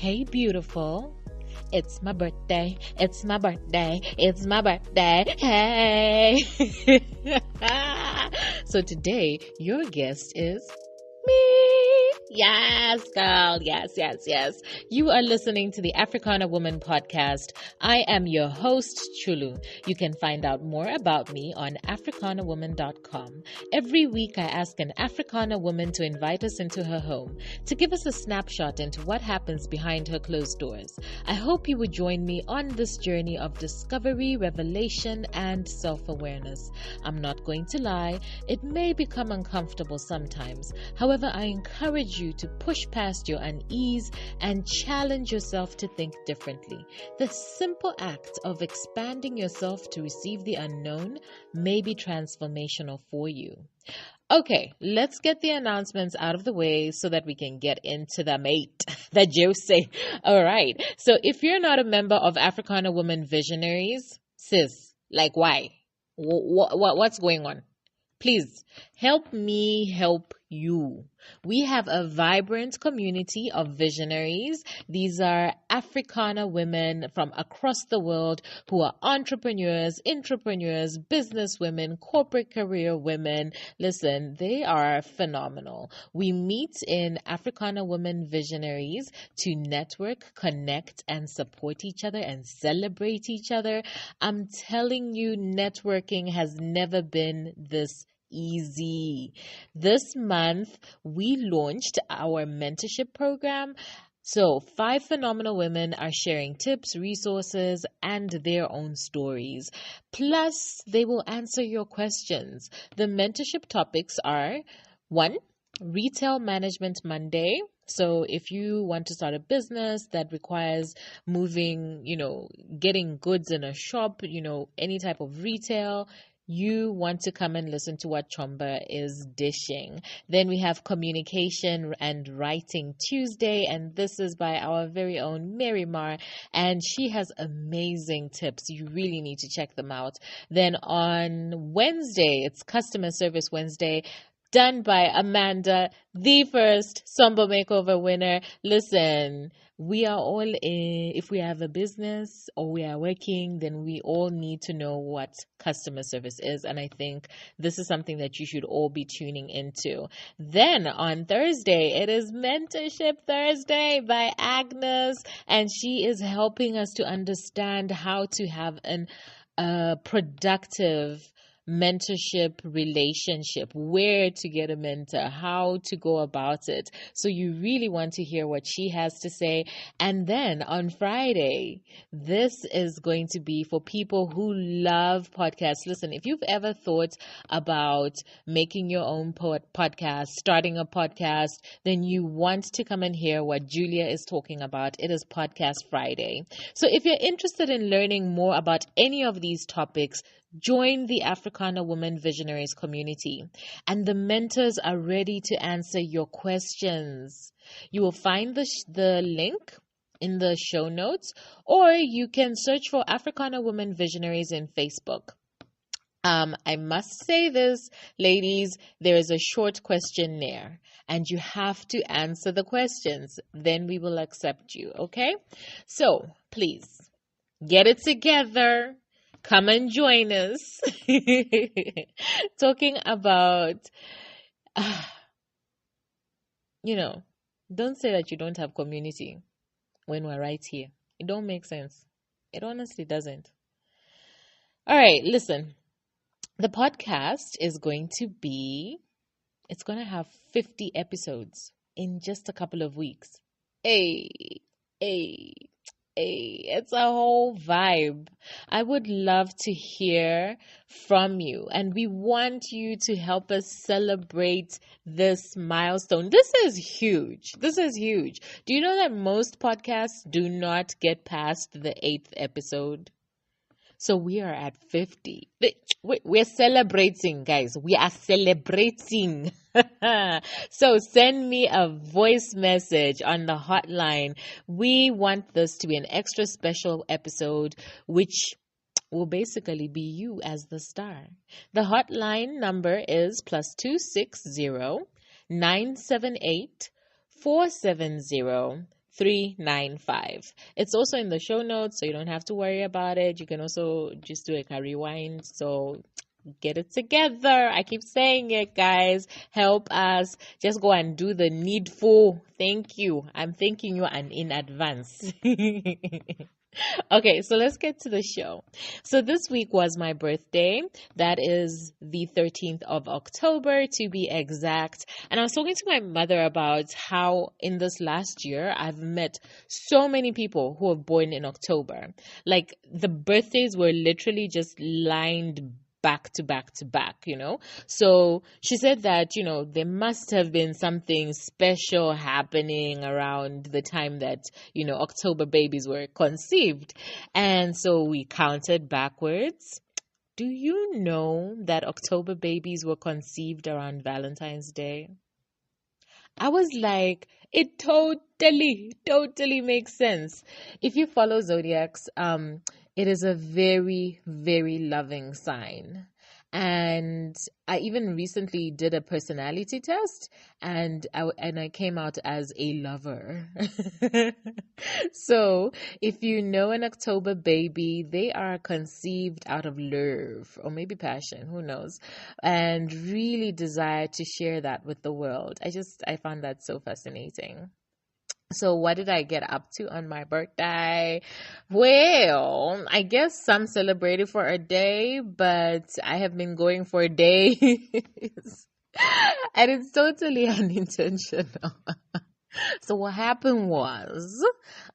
Hey, beautiful. It's my birthday. It's my birthday. It's my birthday. Hey. So today, your guest is me. Yes, girl. Yes. You are listening to the Africana Woman podcast. I am your host, Chulu. You can find out more about me on africanawoman.com. Every week, I ask an Africana woman to invite us into her home to give us a snapshot into what happens behind her closed doors. I hope you would join me on this journey of discovery, revelation, and self-awareness. I'm not going to lie, it may become uncomfortable sometimes. However, I encourage you to push past your unease and challenge yourself to think differently. The simple act of expanding yourself to receive the unknown may be transformational for you. Okay, let's get the announcements out of the way so that we can get into the meat, the juicy. All right. So if you're not a member of Africana Women Visionaries, sis, like why? What's going on? Please help me help you. We have a vibrant community of visionaries. These are Africana women from across the world who are entrepreneurs, intrapreneurs, business women, corporate career women. Listen, they are phenomenal. We meet in Africana Women Visionaries to network, connect, and support each other and celebrate each other. I'm telling you, networking has never been this easy. This month, we launched our mentorship program. So 5 phenomenal women are sharing tips, resources, and their own stories. Plus, they will answer your questions. The mentorship topics are 1. Retail Management Monday. So if you want to start a business that requires moving, getting goods in a shop, any type of retail, you want to come and listen to what Chomba is dishing. Then we have Communication and Writing Tuesday, and this is by our very own Mary Mar, and she has amazing tips. You really need to check them out. Then on Wednesday, it's Customer Service Wednesday, done by Amanda, the first Sombo Makeover winner. Listen, we are all if we have a business or we are working, then we all need to know what customer service is. And I think this is something that you should all be tuning into. Then on Thursday, it is Mentorship Thursday by Agnes. And she is helping us to understand how to have a productive mentorship relationship, where to get a mentor, how to go about it. So you really want to hear what she has to say. And then on Friday, this is going to be for people who love podcasts. Listen, if you've ever thought about making your own podcast, starting a podcast, then you want to come and hear what Julia is talking about. It is Podcast Friday. So if you're interested in learning more about any of these topics, join the Africana Women Visionaries community, and the mentors are ready to answer your questions. You will find the link in the show notes, or you can search for Africana Women Visionaries in Facebook. I must say this, ladies, there is a short questionnaire, and you have to answer the questions. Then we will accept you, okay? So, please, get it together. Come and join us. Talking about, don't say that you don't have community when we're right here. It don't make sense. It honestly doesn't. All right, listen. The podcast is going to have 50 episodes in just a couple of weeks. Hey. It's a whole vibe. I would love to hear from you, and we want you to help us celebrate this milestone. This is huge. Do you know that most podcasts do not get past the 8th episode? So we are at 50. We're celebrating, guys. We are celebrating. So send me a voice message on the hotline. We want this to be an extra special episode, which will basically be you as the star. The hotline number is +260 978 470 395. It's also in the show notes, so you don't have to worry about it. You can also just do a rewind. So get it together. I keep saying it, guys. Help us. Just go and do the needful. Thank you. I'm thanking you and in advance. Okay, so let's get to the show. So this week was my birthday. That is the 13th of October to be exact. And I was talking to my mother about how in this last year I've met so many people who were born in October. Like the birthdays were literally just lined back to back to back, So she said that, there must have been something special happening around the time that, October babies were conceived. And so we counted backwards. Do you know that October babies were conceived around Valentine's Day? I was like, it totally makes sense. If you follow zodiacs, it is a very, very loving sign. And I even recently did a personality test, and I came out as a lover. So if you know an October baby, they are conceived out of love or maybe passion, who knows, and really desire to share that with the world. I found that so fascinating. So what did I get up to on my birthday? Well, I guess some celebrated for a day, but I have been going for days. And it's totally unintentional. So what happened was,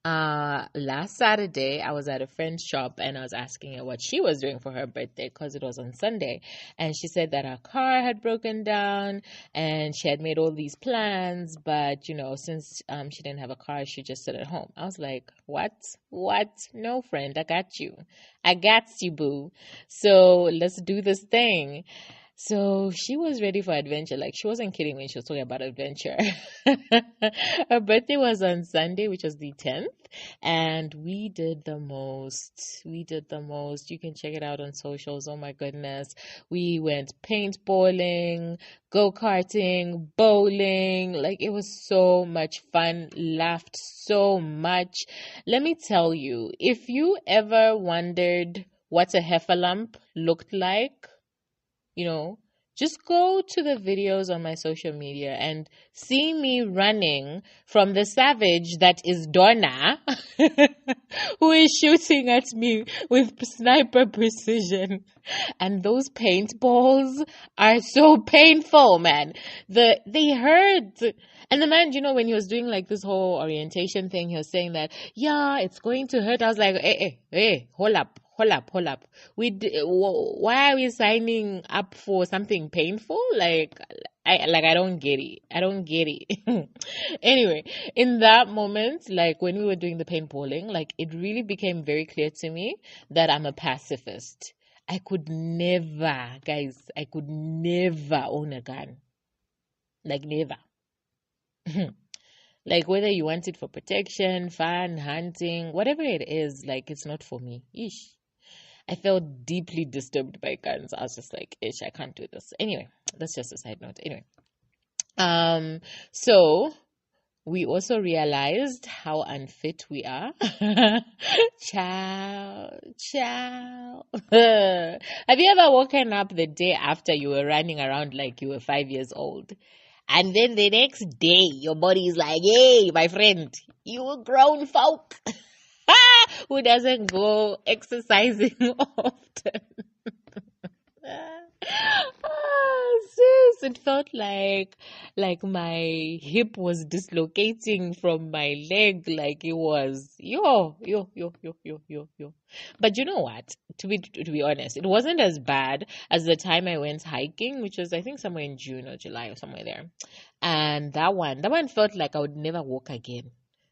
last Saturday, I was at a friend's shop and I was asking her what she was doing for her birthday because it was on Sunday. And she said that her car had broken down and she had made all these plans, but, since she didn't have a car, she just sit at home. I was like, what? No, friend, I got you. I got you, boo. So let's do this thing. So she was ready for adventure. Like, she wasn't kidding when she was talking about adventure. Her birthday was on Sunday, which was the 10th. And we did the most. You can check it out on socials. Oh my goodness. We went paintballing, go-karting, bowling. Like, it was so much fun. Laughed so much. Let me tell you, if you ever wondered what a heffalump looked like, just go to the videos on my social media and see me running from the savage that is Donna, who is shooting at me with sniper precision. And those paintballs are so painful, man. They hurt. And the man, when he was doing like this whole orientation thing, he was saying that, yeah, it's going to hurt. I was like, hey, hold up. Why are we signing up for something painful? I don't get it. Anyway, in that moment, like when we were doing the paintballing, like it really became very clear to me that I'm a pacifist. I could never own a gun. Like never. Like whether you want it for protection, fun, hunting, whatever it is, like it's not for me. Ish. I felt deeply disturbed by guns. I was just like, ish, I can't do this. Anyway, that's just a side note. Anyway. So we also realized how unfit we are. Ciao. Have you ever woken up the day after you were running around like you were 5 years old? And then the next day, your body is like, hey, my friend, you a grown folk. Who doesn't go exercising often? Sis, it felt like my hip was dislocating from my leg, like it was yo. But you know what? To be honest, it wasn't as bad as the time I went hiking, which was I think somewhere in June or July or somewhere there. And that one felt like I would never walk again.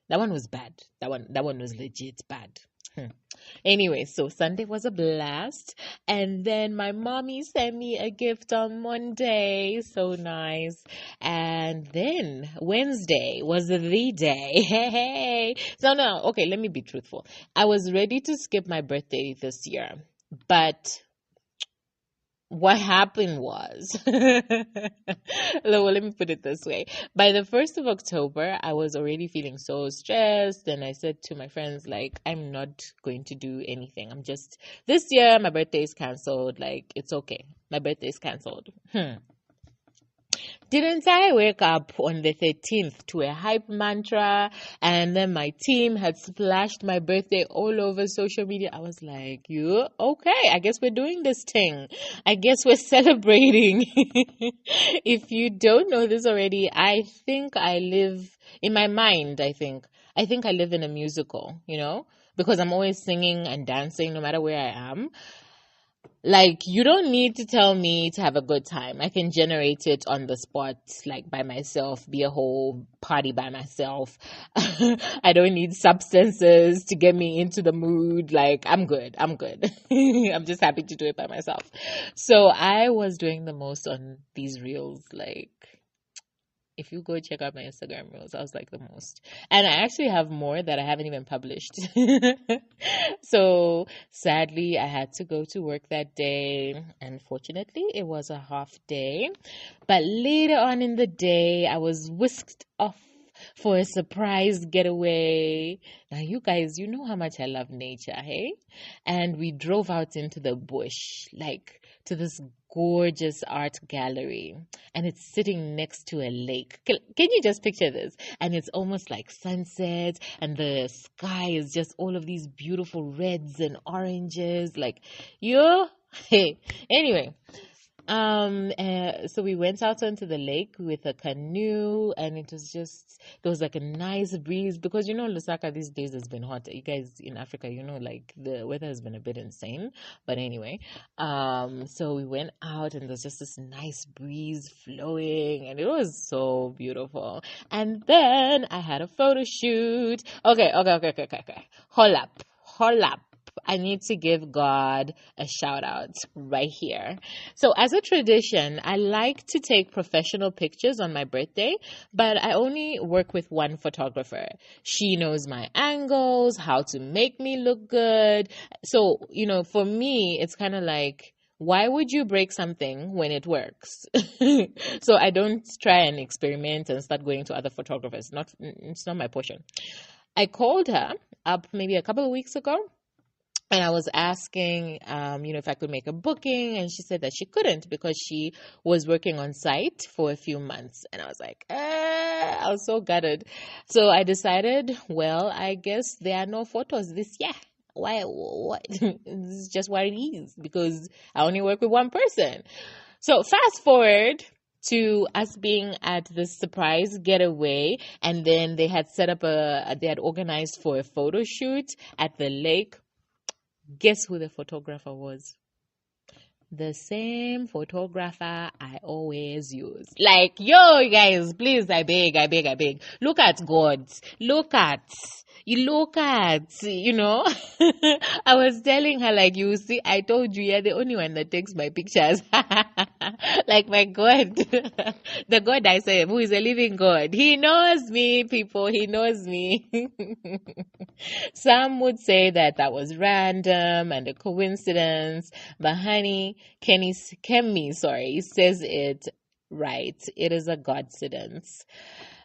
That one was bad. That one was legit bad. Anyway, so Sunday was a blast. And then my mommy sent me a gift on Monday. So nice. And then Wednesday was the day. Hey. So no, okay, let me be truthful. I was ready to skip my birthday this year. But what happened was, well, let me put it this way. By the 1st of October, I was already feeling so stressed. And I said to my friends, like, I'm not going to do anything. This year, my birthday is canceled. Like, it's okay. My birthday is canceled. Didn't I wake up on the 13th to a hype mantra, and then my team had splashed my birthday all over social media? I was like, you okay? I guess we're doing this thing. I guess we're celebrating. If you don't know this already, I think I live in my mind. I think I live in a musical, because I'm always singing and dancing no matter where I am. Like, you don't need to tell me to have a good time. I can generate it on the spot, like by myself, be a whole party by myself. I don't need substances to get me into the mood. Like, I'm good. I'm good. I'm just happy to do it by myself. So I was doing the most on these reels, like, if you go check out my Instagram reels, I was like the most. And I actually have more that I haven't even published. So sadly, I had to go to work that day. Unfortunately, it was a half day. But later on in the day, I was whisked off for a surprise getaway. Now, you guys, you know how much I love nature, hey? And we drove out into the bush, like to this gorgeous art gallery, and it's sitting next to a lake. Can you just picture this? And it's almost like sunset, and the sky is just all of these beautiful reds and oranges. Like, hey. Anyway, so we went out onto the lake with a canoe, and there was like a nice breeze, because Lusaka these days has been hot. You guys in Africa, like the weather has been a bit insane. But anyway, so we went out, and there's just this nice breeze flowing, and it was so beautiful. And then I had a photo shoot. Okay. Hold up. I need to give God a shout out right here. So as a tradition, I like to take professional pictures on my birthday, but I only work with one photographer. She knows my angles, how to make me look good. So, for me, it's kind of like, why would you break something when it works? So I don't try and experiment and start going to other photographers. It's not my portion. I called her up maybe a couple of weeks ago, and I was asking, if I could make a booking, and she said that she couldn't because she was working on site for a few months. And I was like, I was so gutted. So I decided, well, I guess there are no photos this year. Why? What? This is just what it is, because I only work with one person. So fast forward to us being at this surprise getaway, and then they had they had organized for a photo shoot at the lake. Guess who the photographer was? The same photographer I always use. Like, yo, you guys, please, I beg. Look at God. Look at, I was telling her, like, you see, I told you, you're the only one that takes my pictures. Like, my God, the God I serve, who is a living God. He knows me, people. He knows me. Some would say that was random and a coincidence, but honey, Kemi, says it right. It is a Godcidence.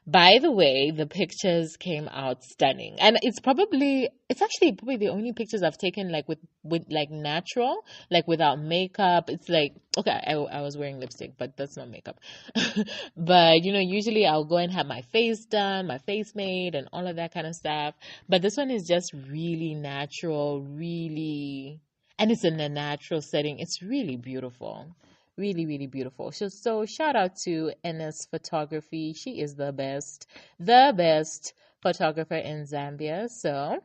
By the way, the pictures came out stunning, and it's actually probably the only pictures I've taken like with like natural, like without makeup. It's like, okay, I was wearing lipstick, but that's not makeup. But usually I'll go and have my face done, my face made, and all of that kind of stuff. But this one is just really natural, really, and it's in a natural setting. It's really beautiful. Really, really beautiful. So shout out to NS Photography. She is the best photographer in Zambia. So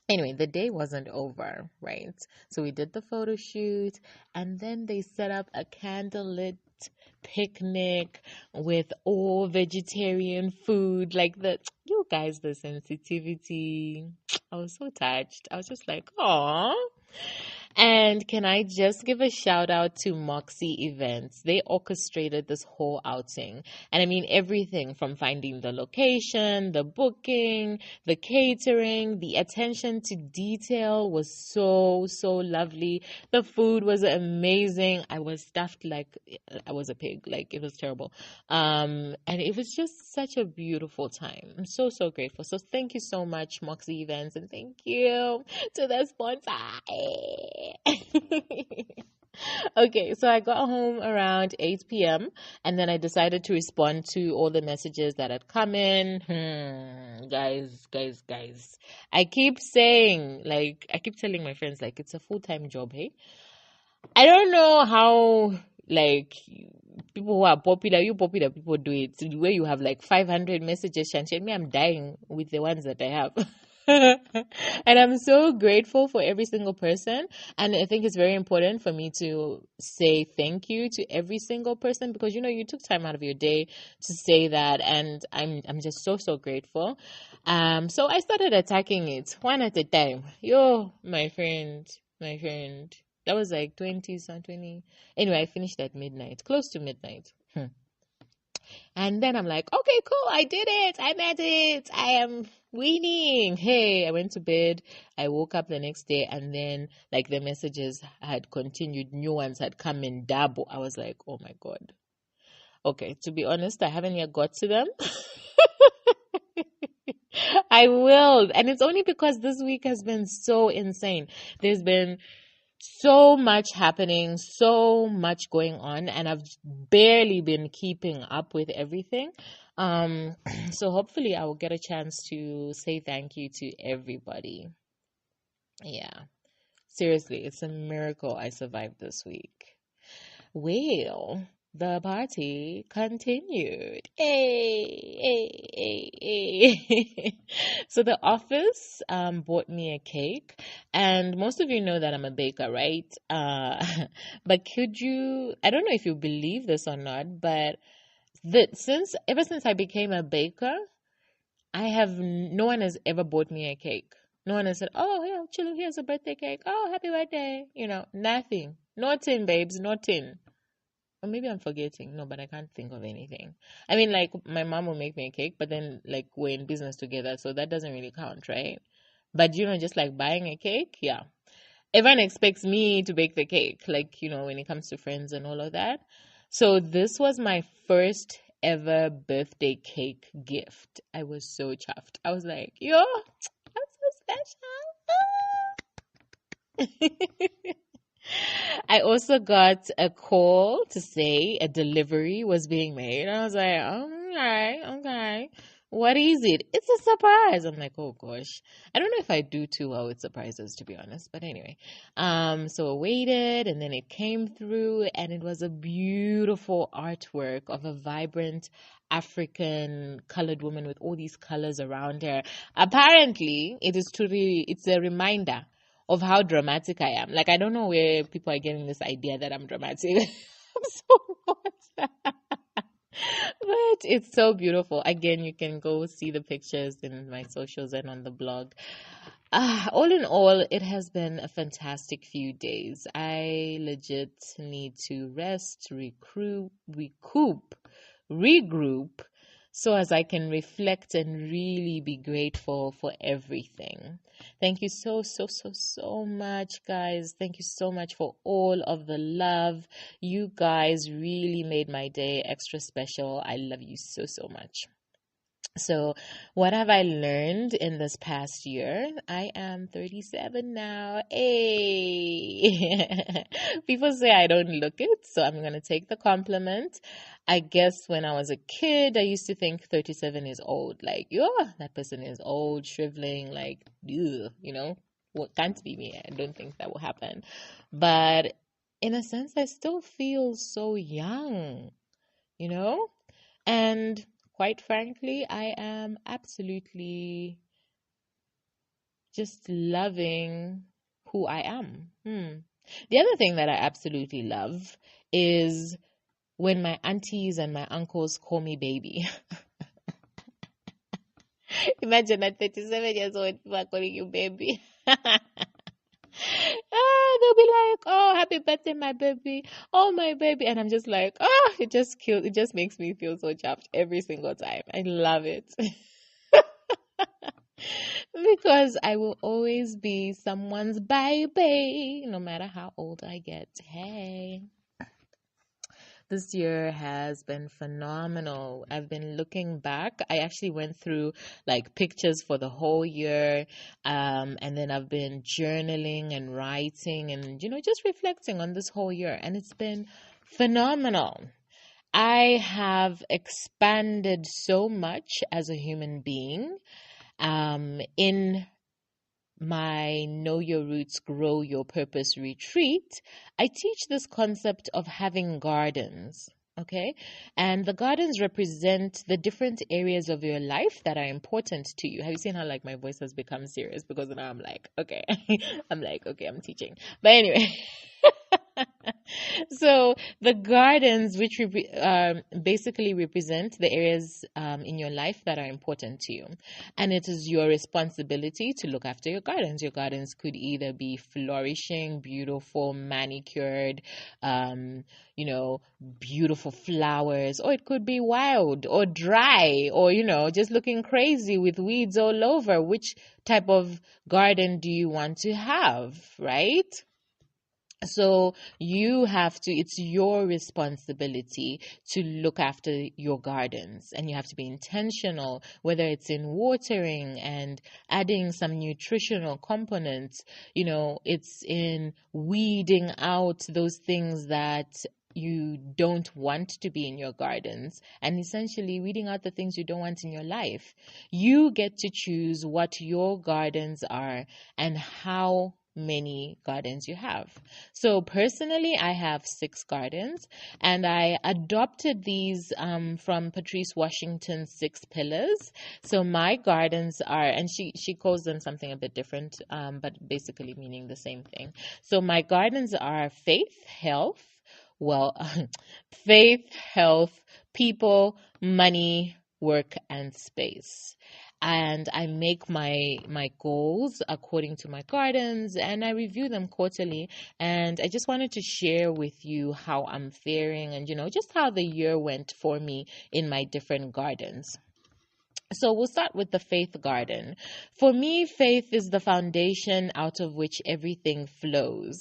anyway, the day wasn't over, right? So we did the photo shoot, and then they set up a candlelit picnic with all vegetarian food. Like, you guys, the sensitivity. I was so touched. I was just like, "Aw." And can I just give a shout out to Moxie Events? They orchestrated this whole outing. And I mean, everything from finding the location, the booking, the catering, the attention to detail was so, so lovely. The food was amazing. I was stuffed like I was a pig. Like, it was terrible. And it was just such a beautiful time. I'm so, so grateful. So thank you so much, Moxie Events, and thank you to the sponsor. Okay, so I got home around 8 p.m. and then I decided to respond to all the messages that had come in. Guys. I keep saying, like, I keep telling my friends, like, it's a full-time job, hey? I don't know how, like, people who are popular, you popular people do it. So where you have like 500 messages, Shanshel, me, I'm dying with the ones that I have. And I'm so grateful for every single person. And I think it's very important for me to say thank you to every single person because, you know, you took time out of your day to say that. And I'm just so, so grateful. So I started attacking it one at a time. Yo, my friend. That was like 20, some 20. Anyway, I finished at midnight, close to midnight. And then I'm like, okay, cool. I did it. I met it. I am winning. Hey, I went to bed. I woke up the next day and then like the messages had continued. New ones had come in double. I was like, oh my God. Okay, to be honest, I haven't yet got to them. I will. And it's only because this week has been so insane. There's been so much happening, so much going on, and I've barely been keeping up with everything. So hopefully I will get a chance to say thank you to everybody. Yeah. Seriously, it's a miracle I survived this week. Well, the party continued. Hey. So the office bought me a cake, and most of you know that I'm a baker, right? But I don't know if you believe this or not, but ever since I became a baker, no one has ever bought me a cake. No one has said, oh, yeah, Chulu, here's a birthday cake. Oh, happy birthday. You know, nothing. Nothing, babes, nothing. Or maybe I'm forgetting. No, but I can't think of anything. I mean, like, my mom will make me a cake, but then, like, we're in business together, so that doesn't really count, right? But, you know, just like buying a cake, yeah. Everyone expects me to bake the cake, like, you know, when it comes to friends and all of that. So this was my first ever birthday cake gift. I was so chuffed. I was like, yo, that's so special. I also got a call to say a delivery was being made. I was like, okay. What is it? It's a surprise. I'm like, oh gosh. I don't know if I do too well with surprises, to be honest. But anyway, so I waited and then it came through and it was a beautiful artwork of a vibrant African colored woman with all these colors around her. Apparently, it's a reminder of how dramatic I am. Like, I don't know where people are getting this idea that I'm dramatic. I'm so not. But it's so beautiful. Again, you can go see the pictures in my socials and on the blog. All in all, it has been a fantastic few days. I legit need to rest, regroup, so as I can reflect and really be grateful for everything. Thank you so much, guys. Thank you so much for all of the love. You guys really made my day extra special. I love you so much. So, what have I learned in this past year? I am 37 now. Hey! People say I don't look it, so I'm going to take the compliment. I guess when I was a kid, I used to think 37 is old. Like, that person is old, shriveling, like, ugh, you know? What can't be me. I don't think that will happen. But in a sense, I still feel so young, you know? And quite frankly, I am absolutely just loving who I am. The other thing that I absolutely love is when my aunties and my uncles call me baby. Imagine at 37 years old, people are calling you baby. they'll be like, oh, happy birthday, my baby. Oh, my baby. And I'm just like, oh, it just makes me feel so chuffed every single time. I love it. Because I will always be someone's baby, no matter how old I get. Hey. This year has been phenomenal. I've been looking back. I actually went through like pictures for the whole year. And then I've been journaling and writing and, just reflecting on this whole year. And it's been phenomenal. I have expanded so much as a human being in my Know Your Roots, Grow Your Purpose retreat. I teach this concept of having gardens. Okay. And the gardens represent the different areas of your life that are important to you. Have you seen how like my voice has become serious? Because now I'm like, okay, I'm teaching. But anyway, so the gardens, which basically represent the areas in your life that are important to you, and it is your responsibility to look after your gardens. Your gardens could either be flourishing, beautiful, manicured, beautiful flowers, or it could be wild or dry, or just looking crazy with weeds all over. Which type of garden do you want to have, right? So it's your responsibility to look after your gardens, and you have to be intentional, whether it's in watering and adding some nutritional components, it's in weeding out those things that you don't want to be in your gardens, and essentially weeding out the things you don't want in your life. You get to choose what your gardens are and how many gardens you have. So personally, I have 6 gardens, and I adopted these from Patrice Washington's 6 pillars. So my gardens are, and she calls them something a bit different, but basically meaning the same thing. So my gardens are faith, health, faith, health, people, money, work, and space. And I make my goals according to my gardens, and I review them quarterly. And I just wanted to share with you how I'm faring, and just how the year went for me in my different gardens. So we'll start with the faith garden. For me, faith is the foundation out of which everything flows,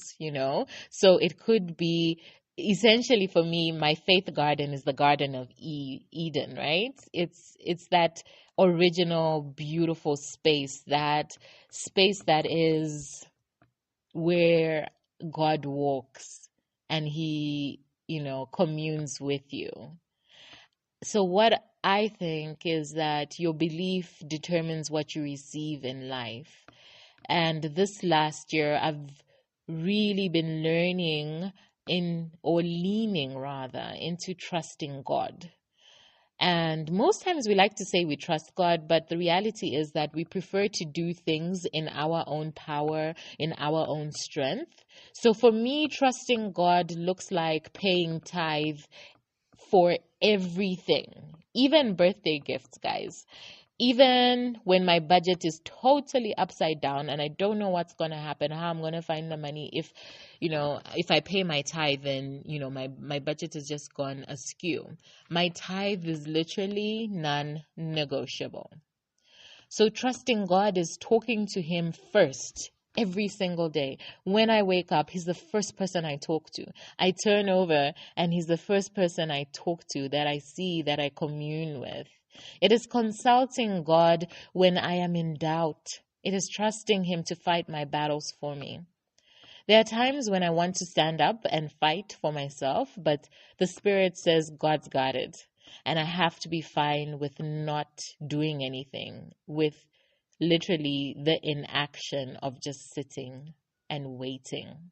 So it could be, essentially for me, my faith garden is the Garden of Eden, right? It's that original, beautiful space that is where God walks and he, communes with you. So what I think is that your belief determines what you receive in life. And this last year, I've really been leaning rather into trusting God. And most times we like to say we trust God, but the reality is that we prefer to do things in our own power, in our own strength. So for me, trusting God looks like paying tithe for everything, even birthday gifts, guys. Even when my budget is totally upside down and I don't know what's going to happen, how I'm going to find the money, if I pay my tithe, then, my budget is just gone askew. My tithe is literally non-negotiable. So trusting God is talking to him first every single day. When I wake up, he's the first person I talk to. I turn over and he's the first person I talk to, that I see, that I commune with. It is consulting God when I am in doubt. It is trusting him to fight my battles for me. There are times when I want to stand up and fight for myself, but the Spirit says God's got it. And I have to be fine with not doing anything, with literally the inaction of just sitting and waiting.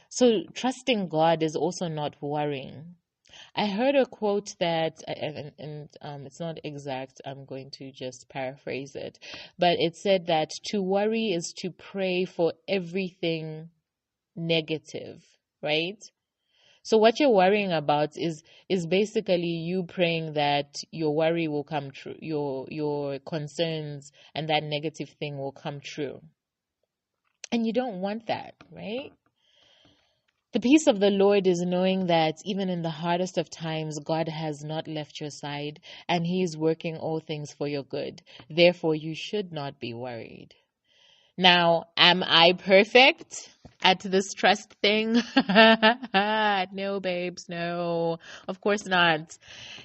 So trusting God is also not worrying. I heard a quote that, and it's not exact, I'm going to just paraphrase it, but it said that to worry is to pray for everything negative, right? So what you're worrying about is basically you praying that your worry will come true, your concerns and that negative thing will come true. And you don't want that, right? The peace of the Lord is knowing that even in the hardest of times, God has not left your side and He is working all things for your good. Therefore, you should not be worried. Now, am I perfect at this trust thing? No, babes, no. Of course not.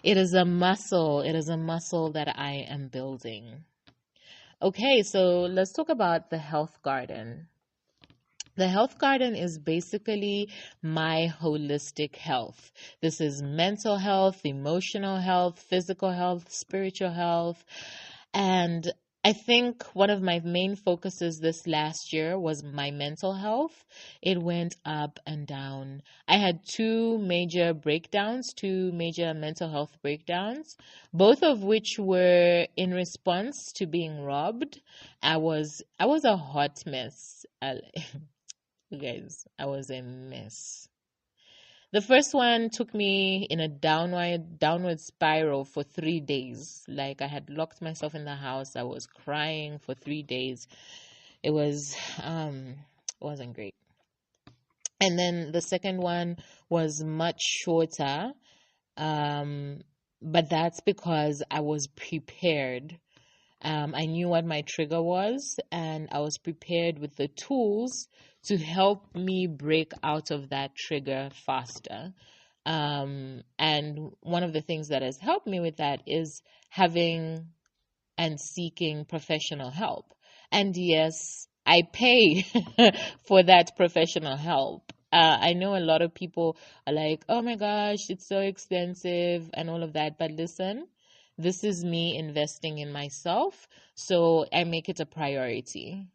It is a muscle. It is a muscle that I am building. Okay, so let's talk about the health garden. The health garden is basically my holistic health. This is mental health, emotional health, physical health, spiritual health. And I think one of my main focuses this last year was my mental health. It went up and down. I had two major mental health breakdowns, both of which were in response to being robbed. I was a hot mess. You guys, I was a mess. The first one took me in a downward spiral for 3 days. Like I had locked myself in the house. I was crying for 3 days. It wasn't great. And then the second one was much shorter. But that's because I was prepared. I knew what my trigger was, and I was prepared with the tools to help me break out of that trigger faster. And one of the things that has helped me with that is having and seeking professional help. And yes, I pay for that professional help. I know a lot of people are like, oh my gosh, it's so expensive and all of that. But listen, this is me investing in myself. So I make it a priority.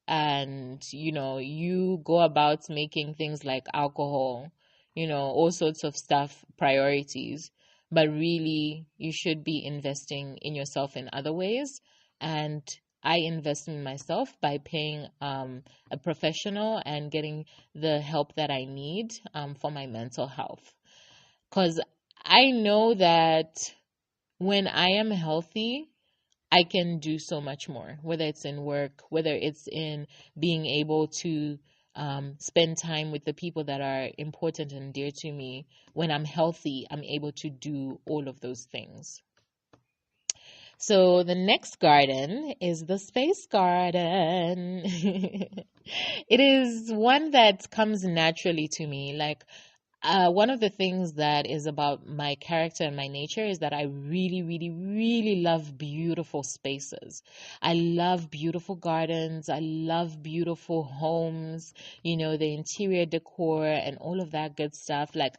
And, you go about making things like alcohol, all sorts of stuff priorities. But really, you should be investing in yourself in other ways. And I invest in myself by paying a professional and getting the help that I need for my mental health. Because I know that when I am healthy, I can do so much more, whether it's in work, whether it's in being able to spend time with the people that are important and dear to me. When I'm healthy, I'm able to do all of those things. So the next garden is the space garden. It is one that comes naturally to me. Like, one of the things that is about my character and my nature is that I really, really, really love beautiful spaces. I love beautiful gardens. I love beautiful homes, the interior decor and all of that good stuff. Like,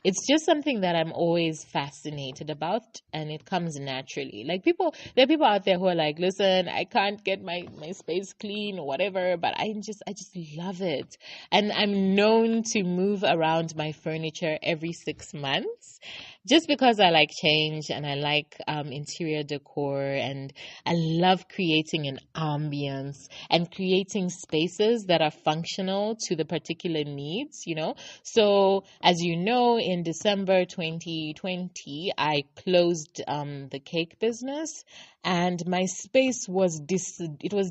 it's just something that I'm always fascinated about, and it comes naturally. Like, there are people out there who are like, listen, I can't get my space clean or whatever, but I just love it. And I'm known to move around my furniture every 6 months just because I like change and I like interior decor, and I love creating an ambience and creating spaces that are functional to the particular needs, So, as you know, in December 2020, I closed the cake business, and my space was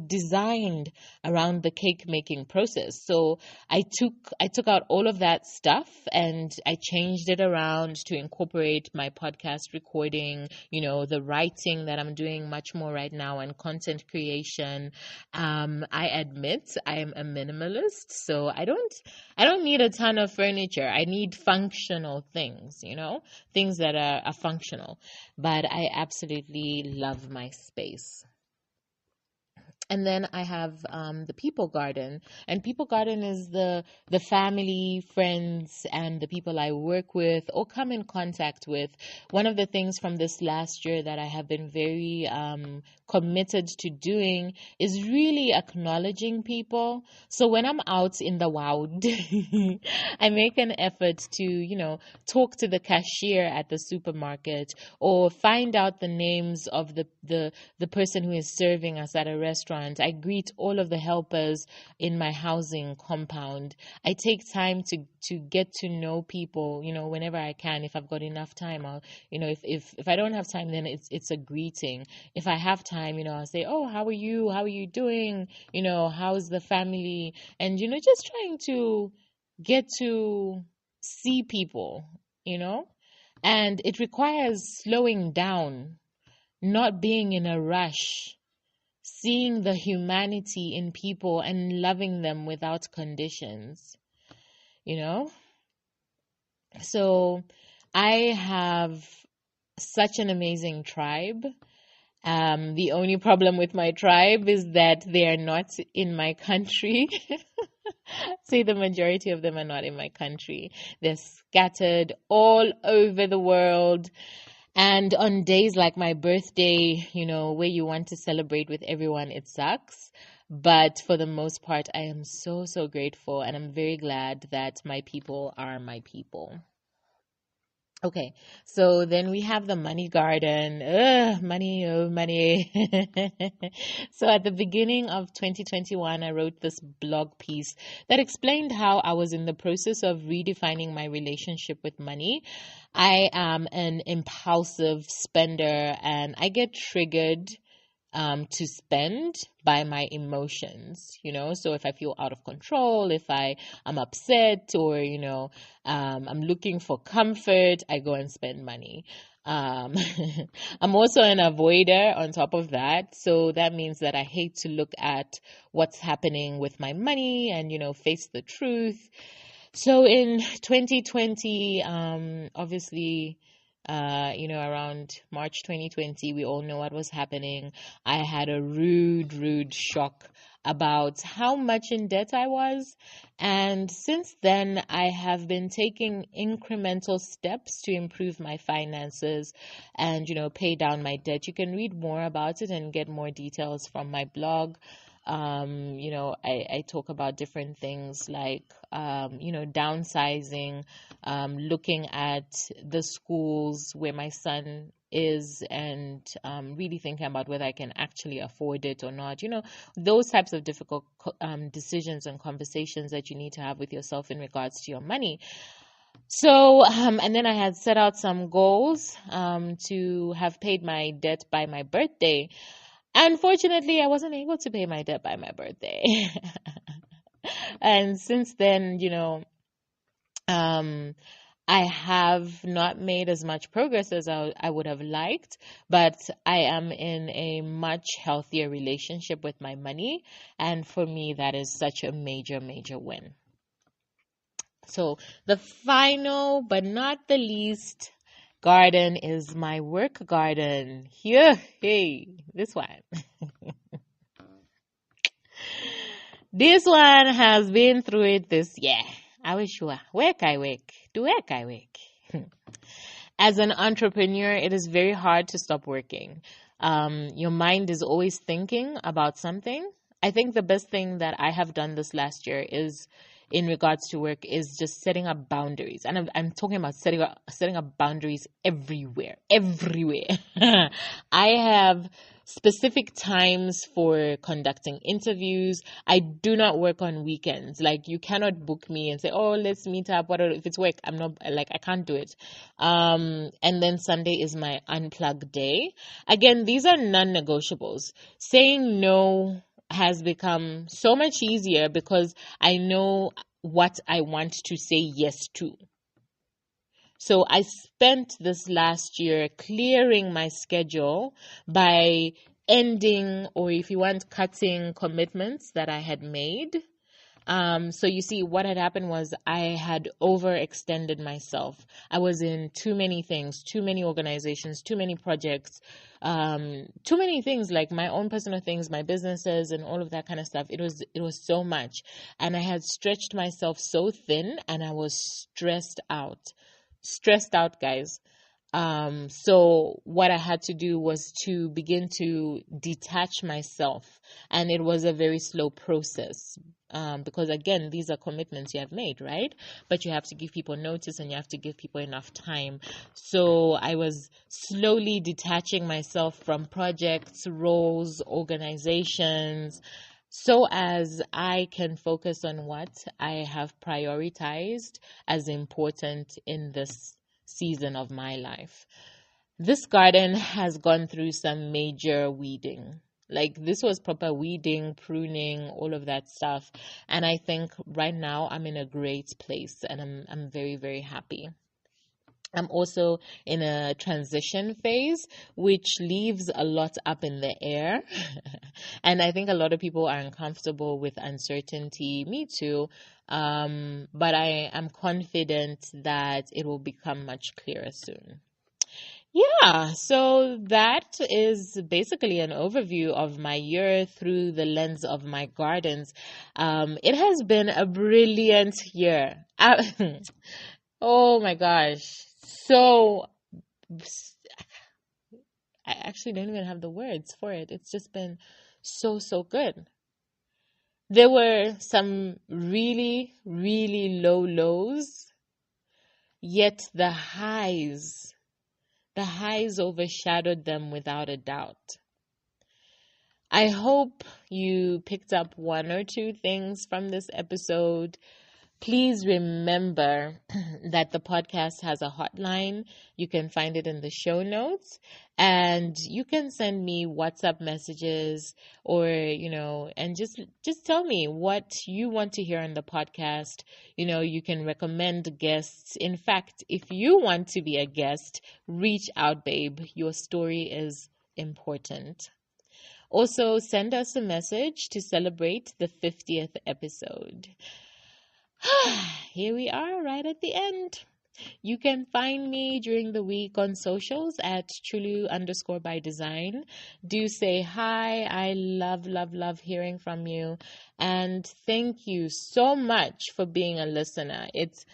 designed around the cake making process. So I took out all of that stuff and I changed it around to incorporate my podcast recording, the writing that I'm doing much more right now, and content creation. I admit I am a minimalist, so I don't need a ton of furniture. I need functional things, things that are functional. But I absolutely love my space. And then I have the people garden, and people garden is the family, friends, and the people I work with or come in contact with. One of the things from this last year that I have been very committed to doing is really acknowledging people. So when I'm out in the wild, I make an effort to, talk to the cashier at the supermarket or find out the names of the person who is serving us at a restaurant. I greet all of the helpers in my housing compound. I take time to get to know people, whenever I can. If I've got enough time, I'll, if I don't have time, then it's a greeting. If I have time, I'll say, oh, how are you? How are you doing? How's the family? And, just trying to get to see people, and it requires slowing down, not being in a rush, seeing the humanity in people and loving them without conditions, you know? So I have such an amazing tribe. The only problem with my tribe is that they are not in my country. Say the majority of them are not in my country. They're scattered all over the world. And on days like my birthday, where you want to celebrate with everyone, it sucks. But for the most part, I am so, so grateful. And I'm very glad that my people are my people. Okay, so then we have the money garden. Ugh, money, oh, money. So at the beginning of 2021, I wrote this blog piece that explained how I was in the process of redefining my relationship with money. I am an impulsive spender and I get triggered to spend by my emotions, So if I feel out of control, if I'm upset or, I'm looking for comfort, I go and spend money. Um, I'm also an avoider on top of that. So that means that I hate to look at what's happening with my money and, face the truth. So in 2020, obviously, around March 2020, we all know what was happening. I had a rude shock about how much in debt I was. And since then, I have been taking incremental steps to improve my finances and, pay down my debt. You can read more about it and get more details from my blog. I talk about different things like, downsizing, looking at the schools where my son is and really thinking about whether I can actually afford it or not. Those types of difficult decisions and conversations that you need to have with yourself in regards to your money. So, and then I had set out some goals to have paid my debt by my birthday. Unfortunately, I wasn't able to pay my debt by my birthday. And since then, I have not made as much progress as I would have liked, but I am in a much healthier relationship with my money. And for me, that is such a major, major win. So the final but not the least garden is my work garden. Here, hey, this one. This one has been through it this year. I wish you were. Work I work. Do work I work. As an entrepreneur, it is very hard to stop working. Your mind is always thinking about something. I think the best thing that I have done this last year is in regards to work is just setting up boundaries. And I'm talking about setting up boundaries everywhere. I have specific times for conducting interviews. I do not work on weekends. Like, you cannot book me and say, oh, let's meet up. Whatever. If it's work, I'm not, like, I can't do it. And then Sunday is my unplug day. Again, these are non-negotiables. Saying no has become so much easier because I know what I want to say yes to. So I spent this last year clearing my schedule by ending, or if you want, cutting commitments that I had made. So you see, what had happened was I had overextended myself. I was in too many things, too many organizations, too many projects, too many things, like my own personal things, my businesses and all of that kind of stuff. It was so much. And I had stretched myself so thin and I was stressed out, guys. So what I had to do was to begin to detach myself, and it was a very slow process. Because again, these are commitments you have made, right? But you have to give people notice and you have to give people enough time. So I was slowly detaching myself from projects, roles, organizations, so as I can focus on what I have prioritized as important in this season of my life. This garden has gone through some major weeding. Like, this was proper weeding, pruning, all of that stuff. And I think right now I'm in a great place, and I'm very, very happy. I'm also in a transition phase, which leaves a lot up in the air. And I think a lot of people are uncomfortable with uncertainty. Me too. But I am confident that it will become much clearer soon. Yeah, so that is basically an overview of my year through the lens of my gardens. It has been a brilliant year. Oh my gosh. So I actually don't even have the words for it. It's just been so good. There were some really, really low lows, yet the highs overshadowed them without a doubt. I hope you picked up one or two things from this episode. Please remember that the podcast has a hotline. You can find it in the show notes, and you can send me WhatsApp messages, or, and just tell me what you want to hear on the podcast. You can recommend guests. In fact, if you want to be a guest, reach out, babe. Your story is important. Also, send us a message to celebrate the 50th episode. Here we are, right at the end. You can find me during the week on socials at Chulu_by_design. Do say hi. I love hearing from you. And thank you so much for being a listener. It's,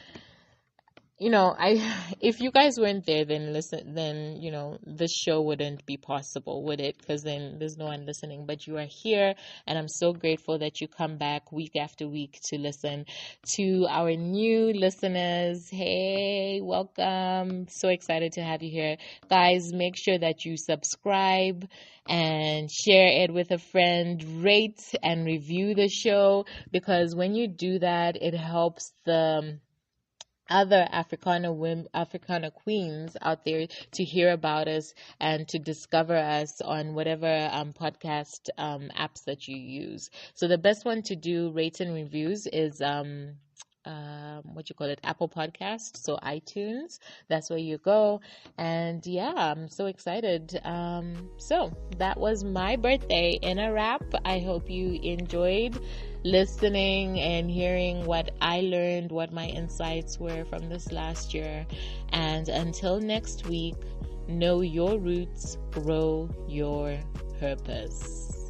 if you guys weren't there, then this show wouldn't be possible, would it? Because then there's no one listening. But you are here, and I'm so grateful that you come back week after week to listen. To our new listeners, hey, welcome. So excited to have you here. Guys, make sure that you subscribe and share it with a friend, rate and review the show, because when you do that, it helps the other Africana queens out there to hear about us and to discover us on whatever podcast apps that you use. So the best one to do rate and reviews is Apple Podcast, so iTunes. That's where you go. And yeah, I'm so excited. So that was my birthday in a wrap. I hope you enjoyed listening and hearing what I learned, what my insights were from this last year. And until next week, know your roots, grow your purpose.